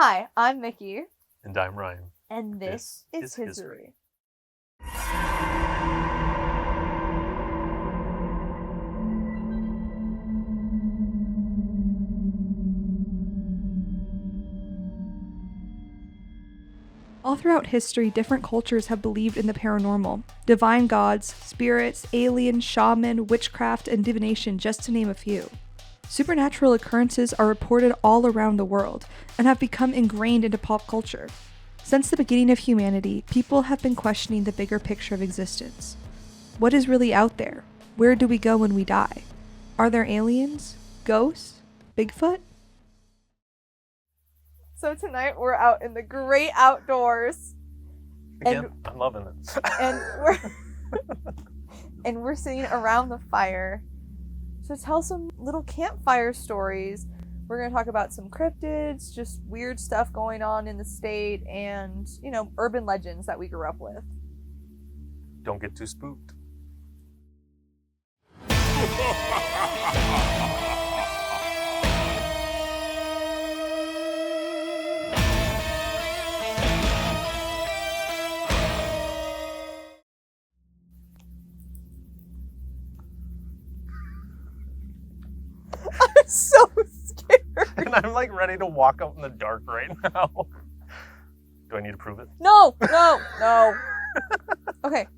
Hi, I'm Mickey. And I'm Ryan. And this is Hiseerie. All throughout history, different cultures have believed in the paranormal. Divine gods, spirits, aliens, shaman, witchcraft, and divination, just to name a few. Supernatural occurrences are reported all around the world and have become ingrained into pop culture. Since the beginning of humanity, people have been questioning the bigger picture of existence. What is really out there? Where do we go when we die? Are there aliens? Ghosts? Bigfoot? So tonight we're out in the great outdoors. Again, I'm loving it. And we're sitting around the fire to tell some little campfire stories. We're going to talk about some cryptids, just weird stuff going on in the state, and, urban legends that we grew up with. Don't get too spooked. I'm so scared. And I'm ready to walk out in the dark right now. Do I need to prove it? No. Okay.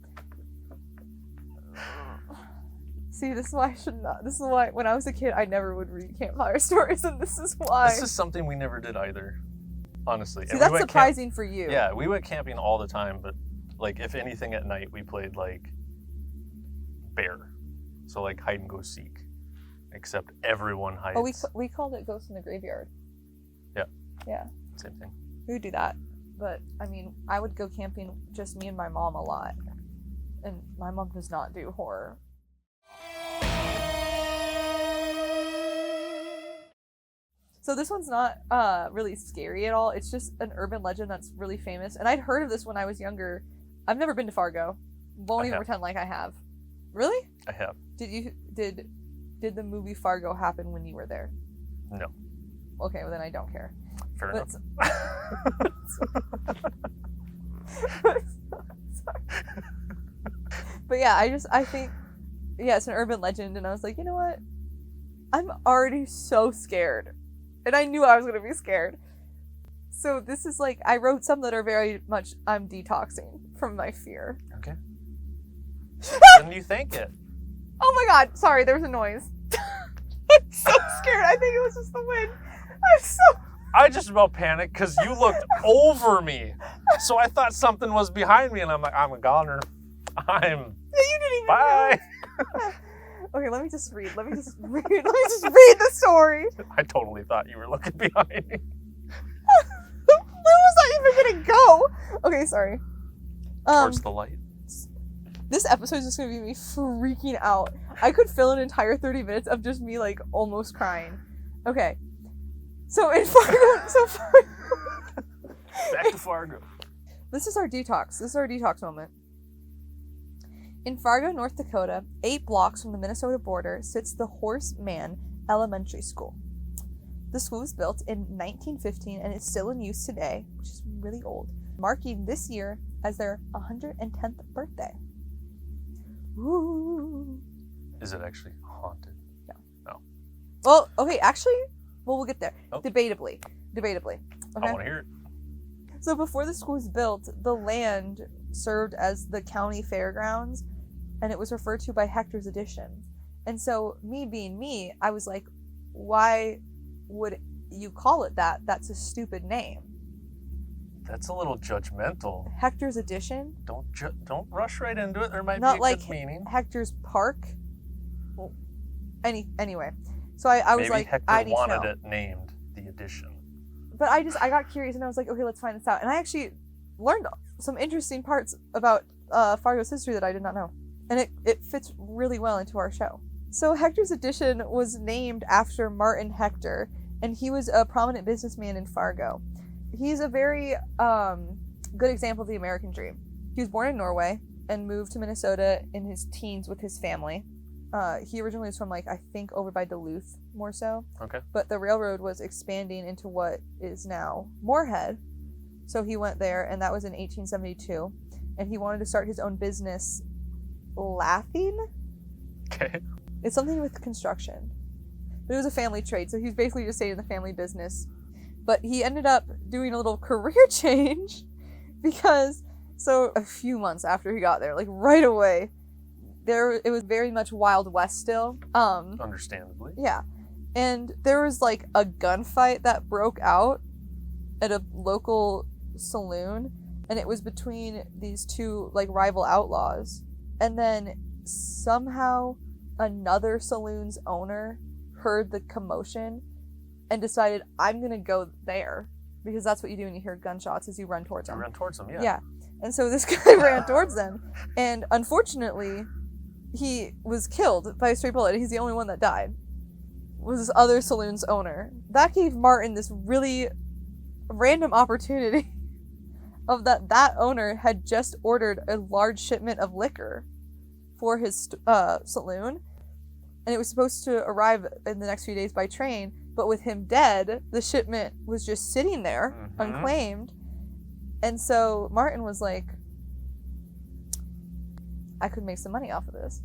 See, this is why I should not. This is why when I was a kid, I never would read campfire stories, and this is why. This is something we never did either, honestly. See, that's surprising for you. Yeah, we went camping all the time, but if anything at night, we played bear. So hide and go seek. Except everyone hides. Oh, we called it Ghost in the Graveyard. Yeah. Yeah. Same thing. We would do that. But, I would go camping, just me and my mom a lot. And my mom does not do horror. So this one's not really scary at all. It's just an urban legend that's really famous. And I'd heard of this when I was younger. I've never been to Fargo. Won't even pretend like I have. Really? I have. Did the movie Fargo happen when you were there? No. Okay, well then I don't care. Fair enough. But yeah, I think, it's an urban legend, and I was like, you know what? I'm already so scared. And I knew I was going to be scared. So this is I wrote some that are very much, I'm detoxing from my fear. Okay. Then you think it. Oh my god, sorry, there was a noise. I'm so scared. I think it was just the wind. I just about panicked because you looked over me. So I thought something was behind me, and I'm like, I'm a goner. Yeah, you didn't even Bye. know. Okay, let me just read the story. I totally thought you were looking behind me. Where was I even gonna go? Okay, sorry. Towards the light. This episode is just gonna be me freaking out. I could fill an entire 30 minutes of just me almost crying. Okay. So in Fargo, Back to Fargo. This is our detox moment. In Fargo, North Dakota, 8 blocks from the Minnesota border, sits the Horace Mann Elementary School. The school was built in 1915 and it's still in use today, which is really old, marking this year as their 110th birthday. Ooh. Is it actually haunted? No. Well, okay, actually, we'll get there. Oh. Debatably. Okay? I want to hear it. So before the school was built, the land served as the county fairgrounds, and it was referred to by Hector's Addition. And so, me being me, I was like, why would you call it that? That's a stupid name. That's a little judgmental. Hector's Addition? Don't rush right into it. There might Not be a like good meaning. Hector's Park. Well, anyway, so I was Maybe like, Hector I need to wanted know. it named the Addition. But I got curious and I was like, okay, let's find this out. And I actually learned some interesting parts about Fargo's history that I did not know. And it fits really well into our show. So Hector's Addition was named after Martin Hector, and he was a prominent businessman in Fargo. He's a very good example of the American dream. He was born in Norway and moved to Minnesota in his teens with his family. He originally was from, like, I think over by Duluth, more so. Okay. But the railroad was expanding into what is now Moorhead. So he went there, and that was in 1872. And he wanted to start his own business, Laughing? Okay. It's something with construction. But it was a family trade, so he was basically just staying in the family business. But he ended up doing a little career change because, so a few months after he got there, like right away, it was very much Wild West still. Understandably. Yeah. And there was like a gunfight that broke out at a local saloon, and it was between these two like rival outlaws. And then somehow another saloon's owner heard the commotion and decided, I'm gonna go there, because that's what you do when you hear gunshots, is you run towards them. I ran towards them, yeah. Yeah. And so this guy ran towards them, and unfortunately he was killed by a stray bullet. He's the only one that died, was this other saloon's owner. That gave Martin this really random opportunity of that owner had just ordered a large shipment of liquor for his saloon, and it was supposed to arrive in the next few days by train, but with him dead, the shipment was just sitting there, unclaimed. And so Martin was like, I could make some money off of this.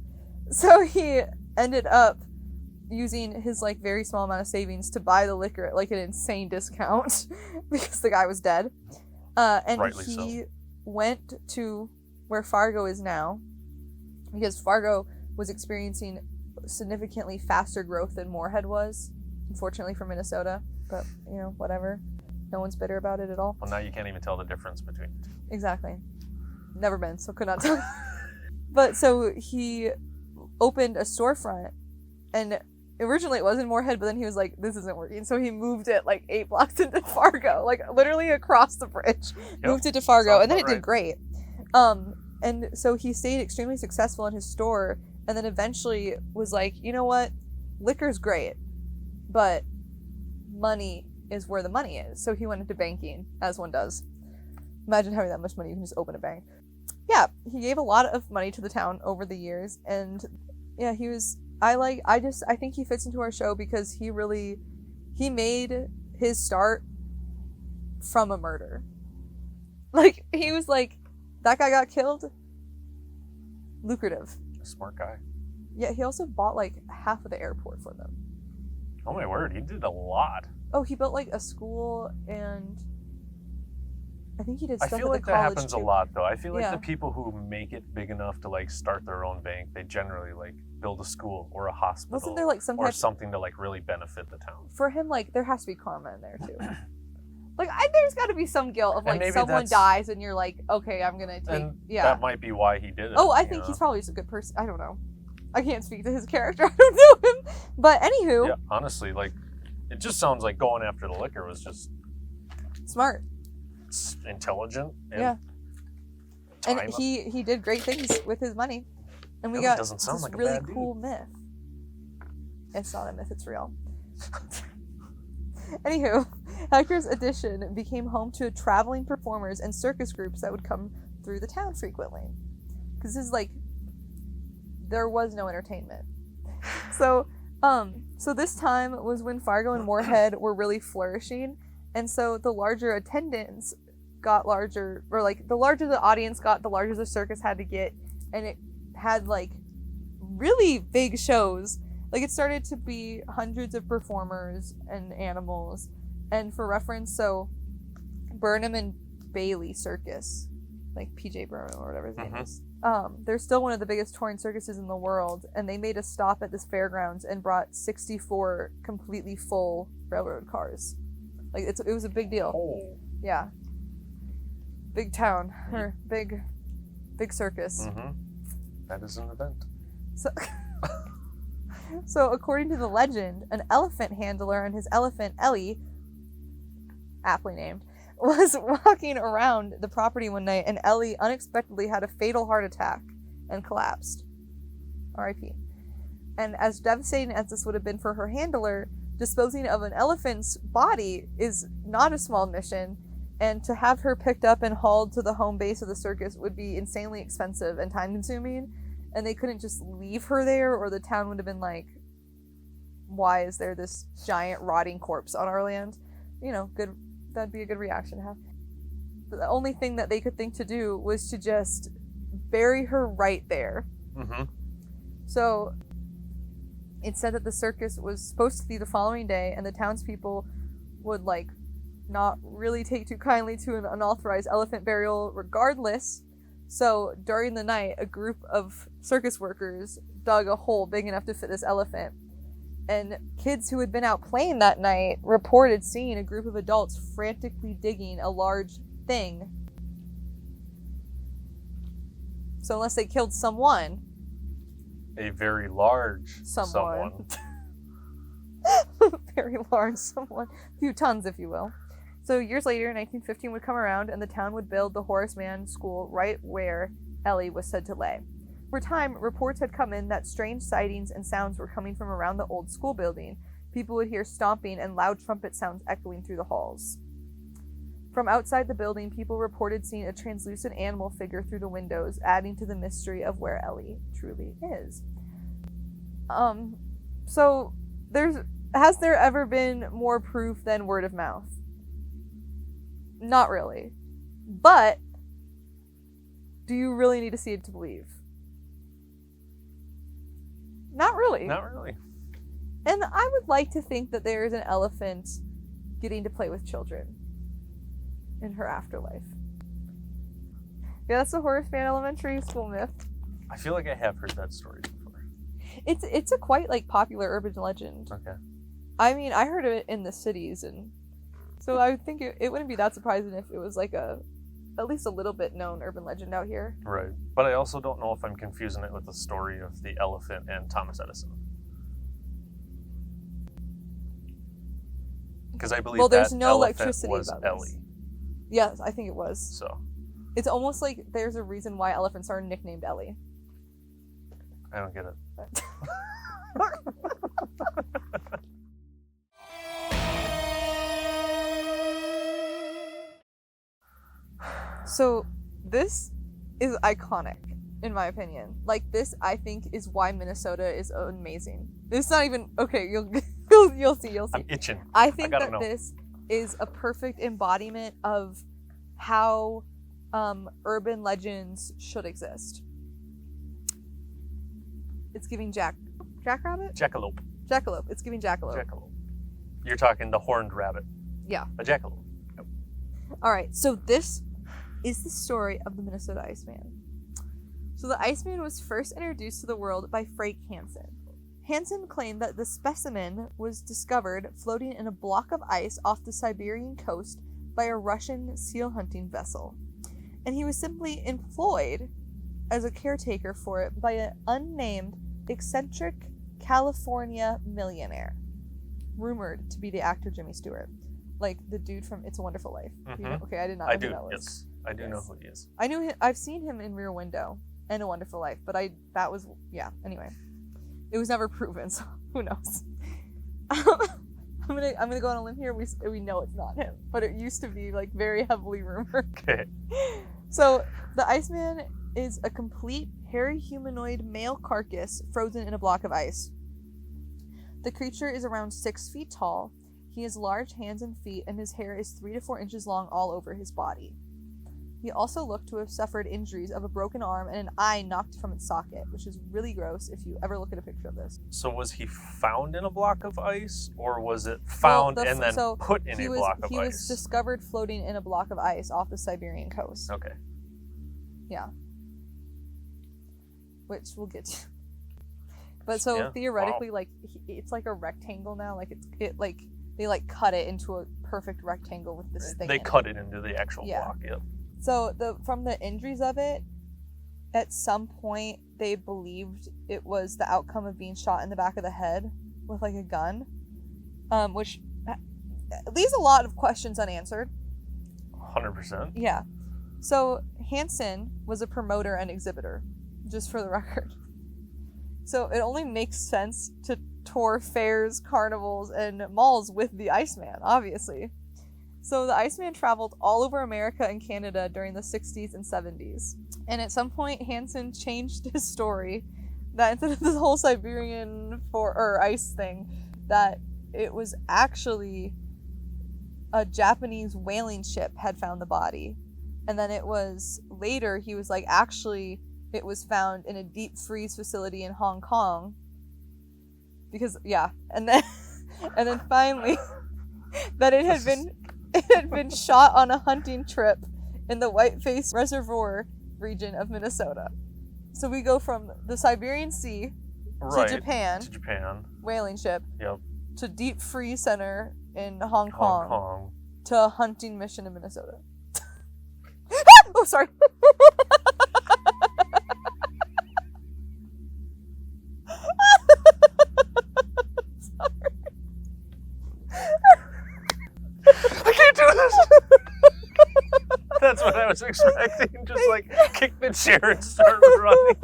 So he ended up using his like very small amount of savings to buy the liquor at like an insane discount because the guy was dead. And Rightly he so. went to where Fargo is now, because Fargo was experiencing significantly faster growth than Moorhead was, unfortunately for Minnesota. But, you know, whatever. No one's bitter about it at all. Well, now you can't even tell the difference between the two. Exactly. Never been, so could not tell. But so he opened a storefront, and originally it was in Moorhead, but then he was like, this isn't working. So he moved it like 8 blocks into Fargo, like literally across the bridge. Moved it to Fargo, Sounds and then it about did great. And so he stayed extremely successful in his store, and then eventually was like, you know what? Liquor's great, but money is where the money is. So he went into banking, as one does. Imagine having that much money, you can just open a bank. Yeah, he gave a lot of money to the town over the years, and yeah, he was, I think he fits into our show because he made his start from a murder. Like, he was like, that guy got killed, lucrative. A smart guy. Yeah, he also bought like half of the airport for them. Oh my word, he did a lot. Oh, he built like a school, and I think he did stuff I feel at like the that college happens too. a lot, though. I feel like Yeah. the people who make it big enough to like start their own bank, they generally like build a school or a hospital. Wasn't there like some or type something to like really benefit the town? for him? Like, there has to be karma in there too. Like, there's got to be some guilt of And like maybe someone that's- dies and you're like, okay, I'm gonna take. And Yeah. that might be why he did it. Oh, I you think know? he's probably just a good person. I don't know. I can't speak to his character. I don't know him. But anywho, Yeah, honestly, like, it just sounds like going after the liquor was just smart. intelligent. And Yeah. And time- he did great things with his money. And we Really got doesn't sound this like a really bad dude. cool myth. It's not a myth, it's real. Anywho, Hector's Addition became home to traveling performers and circus groups that would come through the town frequently. Because this is like, there was no entertainment. So this time was when Fargo and Moorhead were really flourishing, and so the larger attendance got larger, or like the larger the audience got, the larger the circus had to get, and it had like really big shows. Like, it started to be hundreds of performers and animals. And for reference, so Burnham and Bailey Circus, like PJ Burnham or whatever his name is, they're still one of the biggest touring circuses in the world, and they made a stop at this fairgrounds and brought 64 completely full railroad cars. Like, it was a big deal. Oh. Yeah. Big town, or big circus. Mm-hmm. That is an event. So according to the legend, an elephant handler and his elephant, Ellie, aptly named, was walking around the property one night, and Ellie unexpectedly had a fatal heart attack and collapsed. R.I.P. And as devastating as this would have been for her handler, disposing of an elephant's body is not a small mission, and to have her picked up and hauled to the home base of the circus would be insanely expensive and time-consuming. and they couldn't just leave her there, or the town would have been like, why is there this giant rotting corpse on our land? You know, good. That'd be a good reaction to have. But the only thing that they could think to do was to just bury her right there. Mm-hmm. So it said that the circus was supposed to be the following day, and the townspeople would like not really take too kindly to an unauthorized elephant burial regardless. So during the night, a group of circus workers dug a hole big enough to fit this elephant. And kids who had been out playing that night reported seeing a group of adults frantically digging a large thing. So unless they killed someone. A very large someone. Very large someone. A few tons, if you will. So years later, 1915 would come around, and the town would build the Horace Mann School right where Ellie was said to lay. For time, reports had come in that strange sightings and sounds were coming from around the old school building. People would hear stomping and loud trumpet sounds echoing through the halls. From outside the building, people reported seeing a translucent animal figure through the windows, adding to the mystery of where Ellie truly is. So has there ever been more proof than word of mouth? Not really. But do you really need to see it to believe? Not really. Not really. And I would like to think that there is an elephant getting to play with children in her afterlife. Yeah, that's the Horace Mann Elementary School myth. I feel like I have heard that story before. It's a quite like popular urban legend. Okay. I mean, I heard of it in the cities, and so I would think it wouldn't be that surprising if it was like at least a little bit known urban legend out here. Right. But I also don't know if I'm confusing it with the story of the elephant and Thomas Edison. Because I believe there's that no elephant electricity was about Ellie. this. Yes, I think it was. So It's almost like there's a reason why elephants are nicknamed Ellie. I don't get it. So this is iconic, in my opinion. Like, this, I think, is why Minnesota is amazing. It's not even okay. You'll see. I'm itching. I think gotta that know. this is a perfect embodiment of how urban legends should exist. It's giving jackrabbit? Jackalope. Jackalope. It's giving jackalope. Jackalope. You're talking the horned rabbit. Yeah. A jackalope. Yep. All right. So this is the story of the Minnesota Iceman. So the Iceman was first introduced to the world by Frank Hansen. Hansen claimed that the specimen was discovered floating in a block of ice off the Siberian coast by a Russian seal hunting vessel. And he was simply employed as a caretaker for it by an unnamed, eccentric California millionaire, rumored to be the actor Jimmy Stewart, like the dude from It's a Wonderful Life. Mm-hmm. You know? Okay, I did not know I do. who that was. Yes, I do know Yes. who he is. I knew him. I've seen him in Rear Window and A Wonderful Life, but that was Anyway, it was never proven, so who knows? I'm gonna go on a limb here. We know it's not him, but it used to be like very heavily rumored. Okay. So the Iceman is a complete hairy humanoid male carcass frozen in a block of ice. The creature is around 6 feet tall. He has large hands and feet, and his hair is 3 to 4 inches long all over his body. He also looked to have suffered injuries of a broken arm and an eye knocked from its socket, which is really gross if you ever look at a picture of this. So was he found in a block of ice, or was it found and then put in a block of ice? He was discovered floating in a block of ice off the Siberian coast. Okay. Yeah. Which we'll get to. But so theoretically, like, it's like a rectangle now. Like they like cut it into a perfect rectangle with this thing. They cut it into the actual block. Yep. So from the injuries of it, at some point they believed it was the outcome of being shot in the back of the head with like a gun, which leaves a lot of questions unanswered. 100%. Yeah. So Hansen was a promoter and exhibitor, just for the record. So it only makes sense to tour fairs, carnivals, and malls with the Iceman, obviously. So the Iceman traveled all over America and Canada during the 60s and 70s. And at some point, Hansen changed his story that instead of this whole Siberian ice thing, that it was actually a Japanese whaling ship had found the body. And then it was later, he was like, actually, it was found in a deep freeze facility in Hong Kong. Because, yeah. And then finally, that it had been shot on a hunting trip in the Whiteface Reservoir region of Minnesota. So we go from the Siberian Sea to Japan, whaling ship, to deep freeze center in Hong Kong, to a hunting mission in Minnesota. Oh, sorry. I can't do this. That's what I was expecting. Just like kick the chair and start running.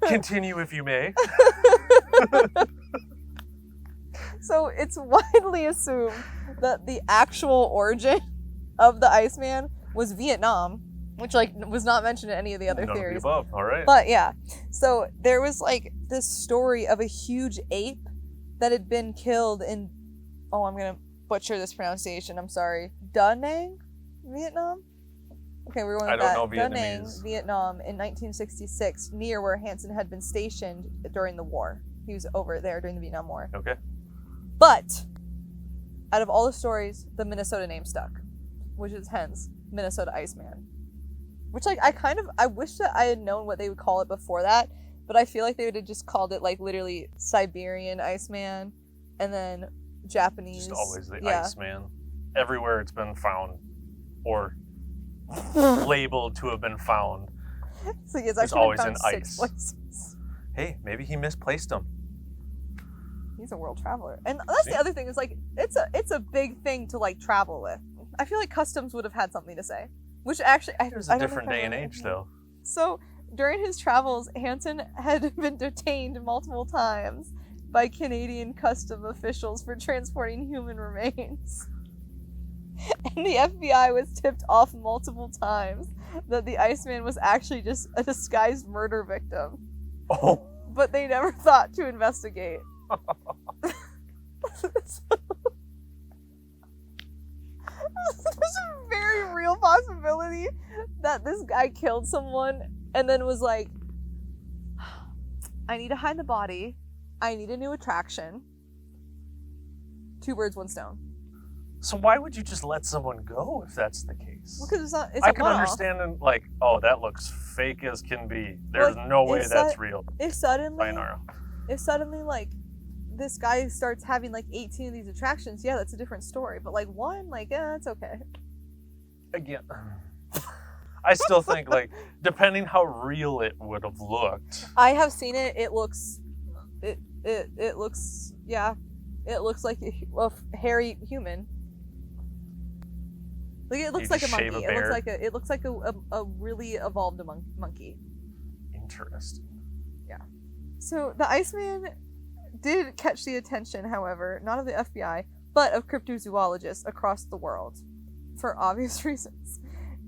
Continue if you may. So it's widely assumed that the actual origin of the Iceman was Vietnam, which like was not mentioned in any of the other theories. Of the above. All right. But yeah, so there was like this story of a huge ape that had been killed in, oh, I'm gonna butcher this pronunciation. I'm sorry, Da Nang, Vietnam. Okay, we're going with that. I don't know Da Nang, Vietnamese. Vietnam, in 1966, near where Hansen had been stationed during the war. He was over there during the Vietnam War. Okay. But out of all the stories, the Minnesota name stuck, which is hence Minnesota Iceman. Which, like, I wish that I had known what they would call it before that, but I feel like they would have just called it, like, literally Siberian Iceman, and then Japanese. Just always the Iceman. Everywhere it's been found, or labeled to have been found, So it's there's actually always been found an 6 ice. places. Hey, maybe he misplaced them. He's a world traveler. And that's the other thing, is, like, it's a big thing to, like, travel with. I feel like customs would have had something to say. Which actually, It was a different day and age, though. So, during his travels, Hansen had been detained multiple times by Canadian custom officials for transporting human remains. And the FBI was tipped off multiple times that the Iceman was actually just a disguised murder victim. Oh. But they never thought to investigate. There's a very real possibility that this guy killed someone and then was like, I need to hide the body. I need a new attraction. 2 birds, 1 stone. So why would you just let someone go if that's the case? Well, because it's I can understand, like, oh, that looks fake as can be. There's no way that's real. If suddenly, Sayonara. like, this guy starts having, like, 18 of these attractions, yeah, that's a different story. But, like, 1, like, yeah, it's okay. Again, I still think, like, depending how real it would have looked. I have seen it. It looks yeah. It looks like a hairy human. Like, it looks like a monkey. It looks like a really evolved monkey. Interesting. Yeah. So the Iceman did catch the attention, however, not of the FBI, but of cryptozoologists across the world, for obvious reasons.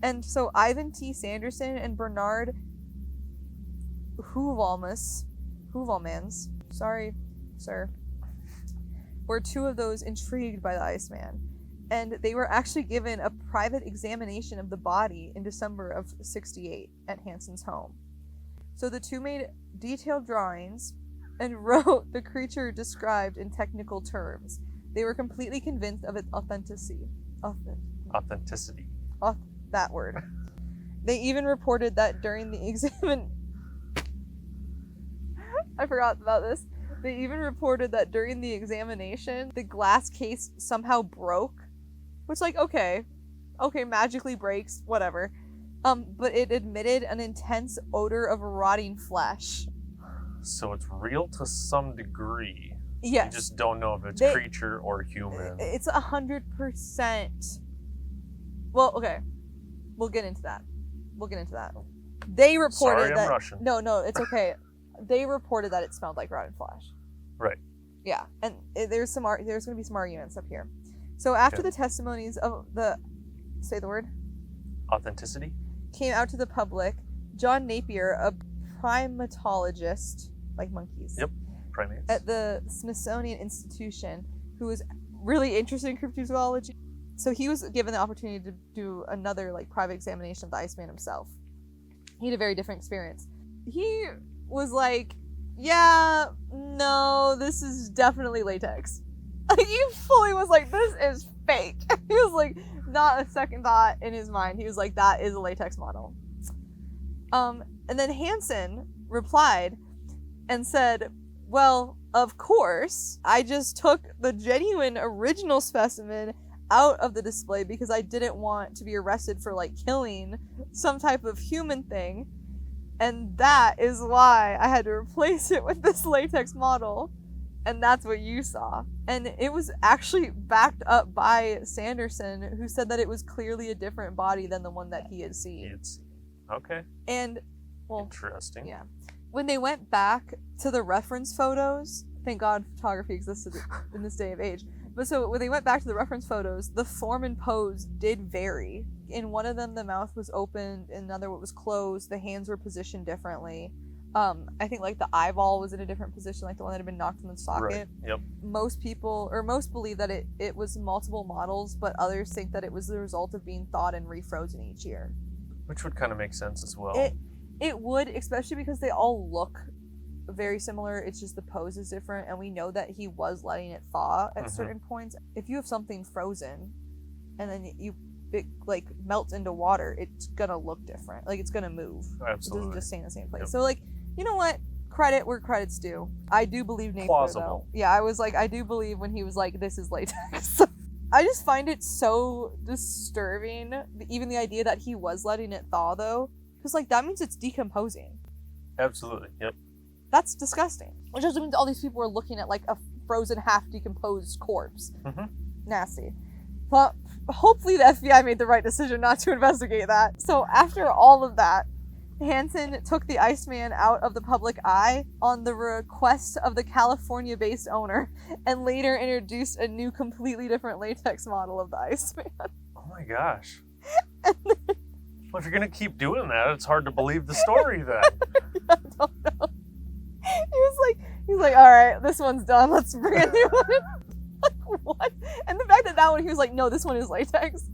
And so Ivan T. Sanderson and Bernard Heuvelmans, sorry, sir, were 2 of those intrigued by the Iceman. And they were actually given a private examination of the body in December of '68 at Hansen's home. So the 2 made detailed drawings and wrote the creature described in technical terms. They were completely convinced of its authenticity. Authenticity. That word. They even reported that during the I forgot about this. They even reported that during the examination, the glass case somehow broke. Which, like, okay, magically breaks, whatever. But it emitted an intense odor of rotting flesh. So it's real to some degree. Yes. You just don't know if it's creature or human. It's 100%. Well, okay. We'll get into that. They reported Sorry, that. I'm Russian. No, it's okay. They reported that it smelled like rotten flesh. Right. Yeah, and there's going to be some arguments up here. So after the testimonies of say the word, authenticity, came out to the public, John Napier, a primatologist, like monkeys. Yep, primates. At the Smithsonian Institution, who was really interested in cryptozoology. So he was given the opportunity to do another like private examination of the Iceman himself. He had a very different experience. He was like, yeah, no, this is definitely latex. Like, he fully was like, this is fake. He was like, not a second thought in his mind. He was like, that is a latex model. And then Hansen replied and said, well, of course, I just took the genuine original specimen out of the display because I didn't want to be arrested for like killing some type of human thing. And that is why I had to replace it with this latex model. And that's what you saw. And it was actually backed up by Sanderson, who said that it was clearly a different body than the one that he had seen. Okay. And, well, interesting. Yeah. When they went back to the reference photos, thank God photography existed in this day of age. But so when they went back to the reference photos, the form and pose did vary. In one of them, the mouth was open. In another, it was closed. The hands were positioned differently. I think like the eyeball was in a different position, like the one that had been knocked in the socket. Right. Yep. Most believe that it was multiple models, but others think that it was the result of being thawed and refrozen each year. Which would kind of make sense as well. It would, especially because they all look very similar. It's just the pose is different, and we know that he was letting it thaw at certain points. If you have something frozen, and then it like melts into water, it's gonna look different. Like, it's gonna move. Absolutely. It doesn't just stay in the same place. Yep. So like, you know what? Credit where credit's due. I do believe Napier, Plausible. though. Yeah, I was like, I do believe when he was like, this is latex. I just find it so disturbing, even the idea that he was letting it thaw, though. Because, like, that means it's decomposing. Absolutely, yep. That's disgusting. Which just means all these people were looking at, like, a frozen, half-decomposed corpse. Mm-hmm. Nasty. But hopefully the FBI made the right decision not to investigate that. So after all of that, Hansen took the Iceman out of the public eye on the request of the California-based owner, and later introduced a new, completely different latex model of the Iceman. Oh my gosh. Well, if you're going to keep doing that, it's hard to believe the story then. I don't know. He was like, all right, this one's done. Let's bring a new one. Like, what? And the fact that one, he was like, no, this one is latex.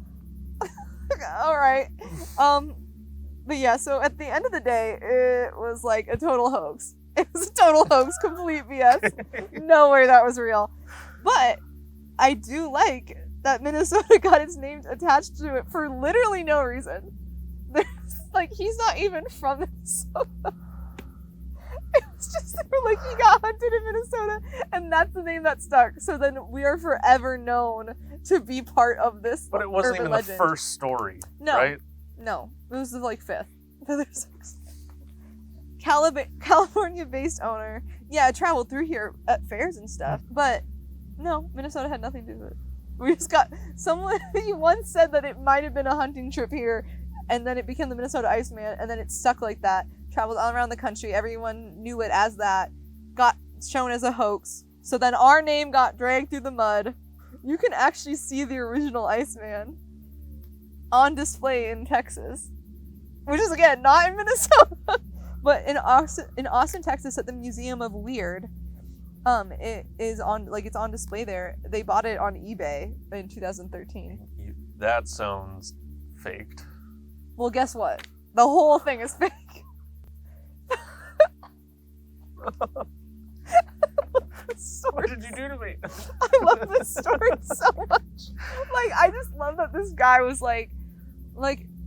All right. But yeah, so at the end of the day, it was like a total hoax. It was a total hoax, complete BS. No way that was real. But I do like that Minnesota got its name attached to it for literally no reason. Like, he's not even from Minnesota. It was just, they were like, he got hunted in Minnesota, and that's the name that stuck. So then we are forever known to be part of this. But it wasn't urban even legend. the first story, No. right? No, it was like fifth or sixth. California-based owner. Yeah, it traveled through here at fairs and stuff, but no, Minnesota had nothing to do with it. We just got someone. He once said that it might have been a hunting trip here, and then it became the Minnesota Iceman, and then it stuck like that. Traveled all around the country. Everyone knew it as that. Got shown as a hoax. So then our name got dragged through the mud. You can actually see the original Iceman on display in Texas, which is again not in Minnesota, but in Austin, Texas, at the Museum of Weird. It is on, like, it's on display there. They bought it on eBay in 2013. That sounds faked. Well, guess what? The whole thing is fake. What did you do to me? I love this story so much. Like, I just love that this guy was like,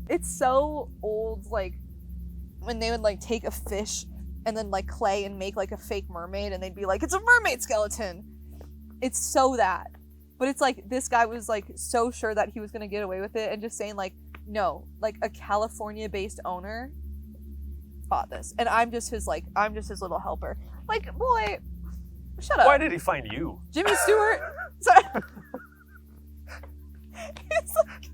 it's so old, like, when they would, like, take a fish and then, like, clay and make, like, a fake mermaid, and they'd be like, it's a mermaid skeleton. It's so that. But it's like, this guy was, like, so sure that he was gonna get away with it, and just saying, like, no, like, a California-based owner bought this, and I'm just his little helper. Like, boy, shut up. Why did he find you? Jimmy Stewart. Sorry. It's like,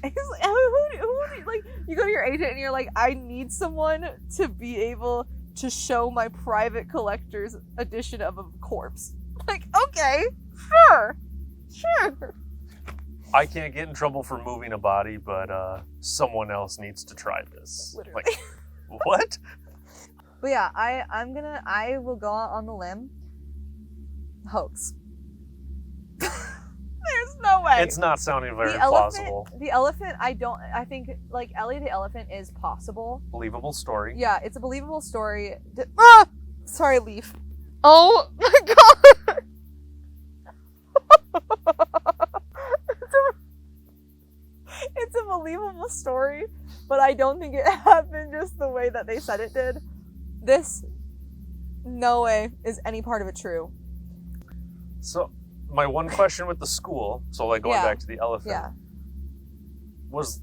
who, like, you go to your agent and you're like, I need someone to be able to show my private collector's edition of a corpse. Like, okay, sure. I can't get in trouble for moving a body, but someone else needs to try this. Literally. Like, what? But yeah, I will go out on the limb. Hoax. There's no way. It's not sounding very plausible. The elephant, I think, like, Ellie the elephant is possible. Believable story. Yeah, it's a believable story. Sorry, Leaf. Oh my god! It's a believable story, but I don't think it happened just the way that they said it did. This, no way is any part of it true. So, my one question with the school, so like going back to the elephant, was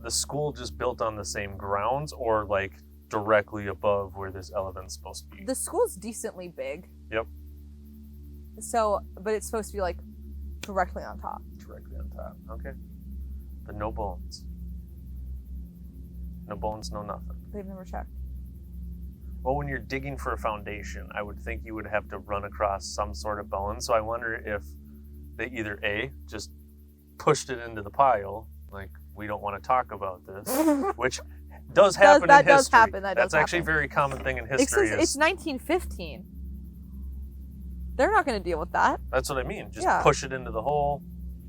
the school just built on the same grounds or like directly above where this elephant's supposed to be? The school's decently big. Yep. So, but it's supposed to be like directly on top. Directly on top, okay. But no bones. No bones, no nothing. They've never checked. Well, when you're digging for a foundation, I would think you would have to run across some sort of bone. So I wonder if they either A, just pushed it into the pile, like, we don't want to talk about this, which does happen in history. Does happen. That's actually a very common thing in history. It's 1915. They're not going to deal with that. That's what I mean. Just push it into the hole,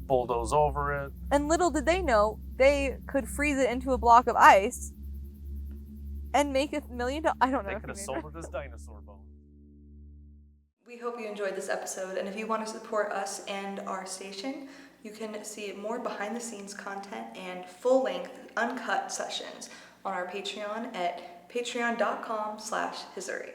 bulldoze over it. And little did they know, they could freeze it into a block of ice and make $1 million. I don't know. They could have sold it as dinosaur bone. We hope you enjoyed this episode, and if you want to support us and our station, you can see more behind-the-scenes content and full-length, uncut sessions on our Patreon at patreon.com/Hiseerie.